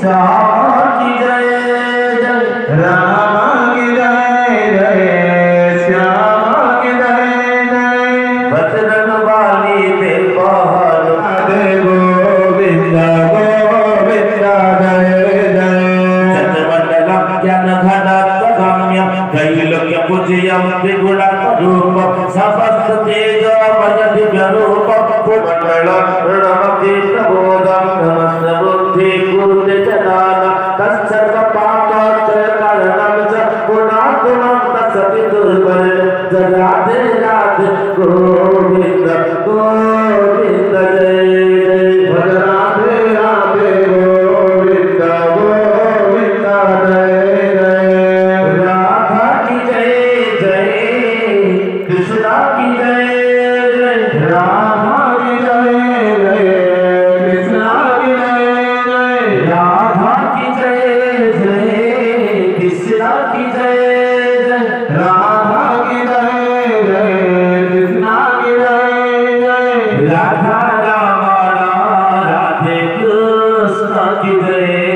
श्याम की जय जय राम की जय जय श्याम की जय जय बजरंग वाली पे पहल गोविंद गोविंद जय जय चतुर्मंडलम ज्ञान घन गम्य त्रैलोक्य पूज्यम त्रिगुण रूप समस्त तेज मय दिव्य रूप कुमंडलम प्रणमति प्रबोधम नमस्ते बुद्धि गुरुते जनाना तत्सर्व पापत्रय कारणम च गुणात्मम तत्सति दुर्बल राधे राधे गोविंद गोविंद जय जय भज राधे राधे गोविंद गोविंद जय जय राधा की जय जय कृष्णा की जय जय राधा की जय जय कृष्णा की जय जय राधा की जय जय कृष्णा की जय जय राधा की जय जय कृष्णा की जय जय राधा राधा राधे कृष्ण की जय